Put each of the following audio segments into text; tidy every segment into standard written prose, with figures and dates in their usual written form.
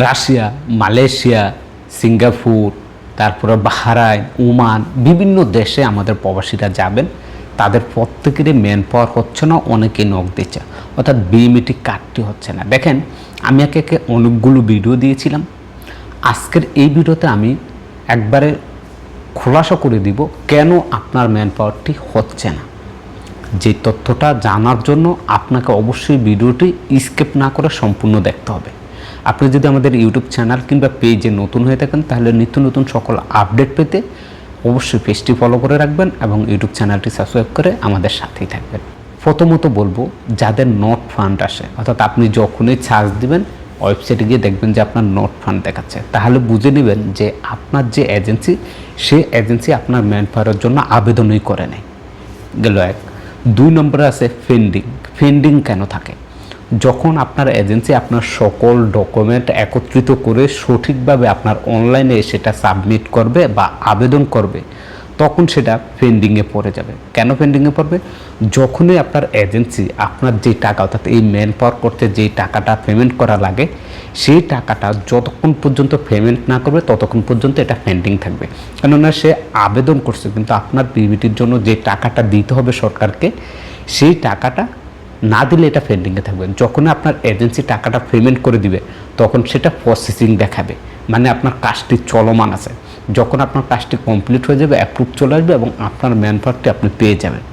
Russia, Malaysia, Singapore, তারপরে Bahrain, Oman, বিভিন্ন দেশে আমাদের প্রবাসীরা যাবেন। তাদের প্রত্যেকেরই ম্যান পাওয়ার হচ্ছে না, অনেকে নক দিচ্ছে, অর্থাৎ বিএমইটি কার্ডটি হচ্ছে না। দেখেন, আমি একে অনেকগুলো ভিডিও দিয়েছিলাম। আজকের এই ভিডিওতে আমি একবারে খোলাসা করে দিব কেন আপনার ম্যান পাওয়ারটি হচ্ছে না। যে তথ্যটা জানার জন্য আপনাকে অবশ্যই ভিডিওটি স্কিপ না করে সম্পূর্ণ দেখতে হবে। আপনি যদি আমাদের ইউটিউব চ্যানেল কিংবা পেজে নতুন হয়ে থাকেন, তাহলে নিত্য নতুন সকল আপডেট পেতে অবশ্যই পেজটি ফলো করে রাখবেন এবং ইউটিউব চ্যানেলটি সাবস্ক্রাইব করে আমাদের সাথেই থাকবেন। প্রথমত বলবো, যাদের নট ফান্ড আসে, অর্থাৎ আপনি যখনই সার্চ দিবেন ওয়েবসাইটে গিয়ে দেখবেন যে আপনার নট ফান্ড দেখাচ্ছে, তাহলে বুঝে নেবেন যে আপনার যে এজেন্সি, সে এজেন্সি আপনার ম্যান পাওয়ারের জন্য আবেদনই করে নেয়। গেল এক। 2 নম্বরে আছে পেন্ডিং। পেন্ডিং কেন থাকে? যখন আপনার এজেন্সি আপনার সকল ডকুমেন্ট একত্রিত করে সঠিকভাবে আপনার অনলাইনে সেটা সাবমিট করবে বা আবেদন করবে, তখন সেটা পেন্ডিংয়ে পড়ে যাবে। কেন পেন্ডিংয়ে পড়বে? যখনই আপনার এজেন্সি আপনার যে টাকা, অর্থাৎ এই ম্যান পাওয়ার করতে যেই টাকাটা পেমেন্ট করা লাগে, সেই টাকাটা যতক্ষণ পর্যন্ত পেমেন্ট না করবে ততক্ষণ পর্যন্ত এটা পেন্ডিং থাকবে। কেননা সে আবেদন করছে, কিন্তু আপনার পিবিটির জন্য যে টাকাটা দিতে হবে সরকারকে, সেই টাকাটা না দিলে এটা পেন্ডিংয়ে থাকবে। যখন আপনার এজেন্সি টাকাটা পেমেন্ট করে দিবে, তখন সেটা প্রসেসিং দেখাবে, মানে আপনার কাজটি চলমান আছে। যখন আপনার কাজটি কমপ্লিট হয়ে যাবে, অ্যাপ্রুভ চলে আসবে এবং আপনার ম্যান পাওয়ারটি আপনি পেয়ে যাবেন।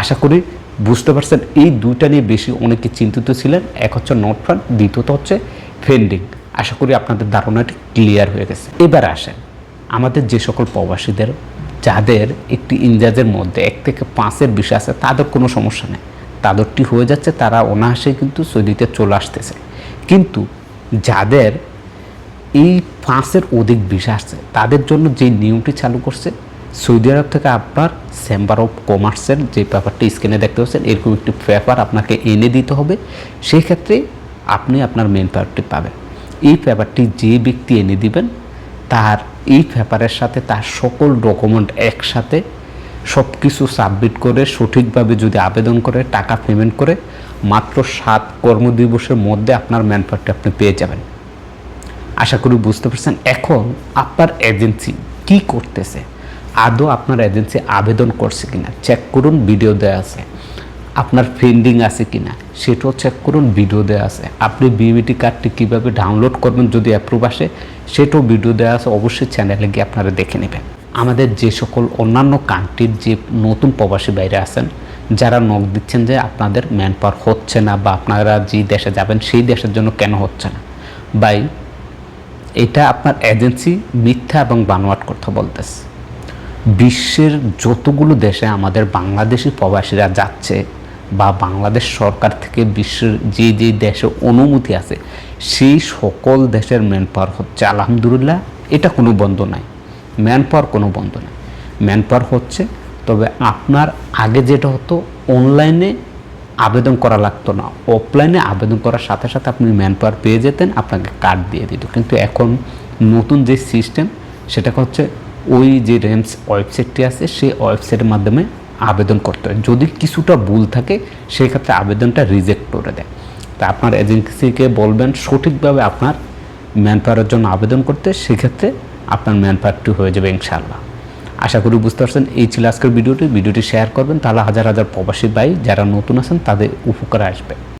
আশা করি বুঝতে পারছেন। এই দুইটা নিয়ে বেশি অনেকে চিন্তিত ছিলেন। এক হচ্ছে নট ফান্ড, দ্বিতীয়ত হচ্ছে পেন্ডিং। আশা করি আপনাদের ধারণাটি ক্লিয়ার হয়ে গেছে। এবার আসেন, আমাদের যে সকল প্রবাসীদের যাদের একটি ইনজাজের মধ্যে 1 থেকে 5-এর বিষয় আছে, তাদের কোনো সমস্যা নেই, তাদেরটি হয়ে যাচ্ছে, তারা অনায়াসেই কিন্তু সৌদিতে চলে আসতেছে। কিন্তু যাদের এই 5-এর অধিক ভিসা আসছে, তাদের জন্য যে নিয়মটি চালু করছে সৌদি আরব থেকে, আপনার চেম্বার অফ কমার্সের যে পেপারটি স্ক্রিনে দেখতে পাচ্ছেন, এরকম একটি পেপার আপনাকে এনে দিতে হবে। সেই ক্ষেত্রে আপনি আপনার মেন পেপারটি পাবেন। এই পেপারটি যে ব্যক্তি এনে দিবেন, তার এই পেপারের সাথে তার সকল ডকুমেন্ট একসাথে সব কিছু সাবমিট করে সঠিকভাবে যদি আবেদন করে টাকা পেমেন্ট করে, মাত্র 7 কর্মদিবসের মধ্যে আপনার ম্যান পাওয়ারটি আপনি পেয়ে যাবেন। আশা করি বুঝতে পারছেন। এখন আপনার এজেন্সি কি করতেছে, আদৌ আপনার এজেন্সি আবেদন করছে কিনা চেক করুন, ভিডিও দেওয়া আছে। আপনার পেন্ডিং আছে কিনা সেটাও চেক করুন, ভিডিও দেওয়া আছে। আপনি বিবিটি কার্ডটি কীভাবে ডাউনলোড করবেন যদি অ্যাপ্রুভ আসে, সেটাও ভিডিও দেওয়া আছে। অবশ্যই চ্যানেলে গিয়ে আপনারা দেখে নেবেন। আমাদের যে সকল অন্যান্য কান্ট্রির যে নতুন প্রবাসী বাইরে আছেন, যারা নক দিচ্ছেন যে আপনাদের ম্যান পাওয়ার হচ্ছে না বা আপনারা যে দেশে যাবেন সেই দেশের জন্য কেন হচ্ছে না, বাই এটা আপনার এজেন্সি মিথ্যা এবং বানোয়াট কথা বলতেছে। বিশ্বের যতগুলো দেশে আমাদের বাংলাদেশি প্রবাসীরা যাচ্ছে বা বাংলাদেশ সরকার থেকে বিশ্বের যে যে দেশে অনুমতি আছে, সেই সকল দেশের ম্যান পাওয়ার হচ্ছে আলহামদুলিল্লাহ। এটা কোনো বন্ধ নাই, ম্যান পাওয়ার কোনো বন্ধ নাই, ম্যান পাওয়ার হচ্ছে। তবে আপনার আগে যেটা হতো, অনলাইনে আবেদন করা লাগতো না, অফলাইনে আবেদন করার সাথে সাথে আপনি ম্যান পাওয়ার পেয়ে যেতেন, আপনাকে কার্ড দিয়ে দিত। কিন্তু এখন নতুন যে সিস্টেম, সেটা হচ্ছে ওই যে রেমস ওয়েবসাইটটি আছে, সেই ওয়েবসাইটের মাধ্যমে আবেদন করতে হয়। যদি কিছুটা ভুল থাকে, সেক্ষেত্রে আবেদনটা রিজেক্ট করে দেয়। তা আপনার এজেন্সিকে বলবেন সঠিকভাবে আপনার ম্যান পাওয়ারের জন্য আবেদন করতে, সেক্ষেত্রে আপনার ম্যান পাওয়ারটি হয়ে যাবে ইনশাআল্লাহ। আশা করি বুঝতে পারছেন। এই ছিল আজকের ভিডিওটি শেয়ার করবেন, তাহলে হাজার হাজার প্রবাসী ভাই যারা নতুন আছেন তাদের উপকারে আসবে।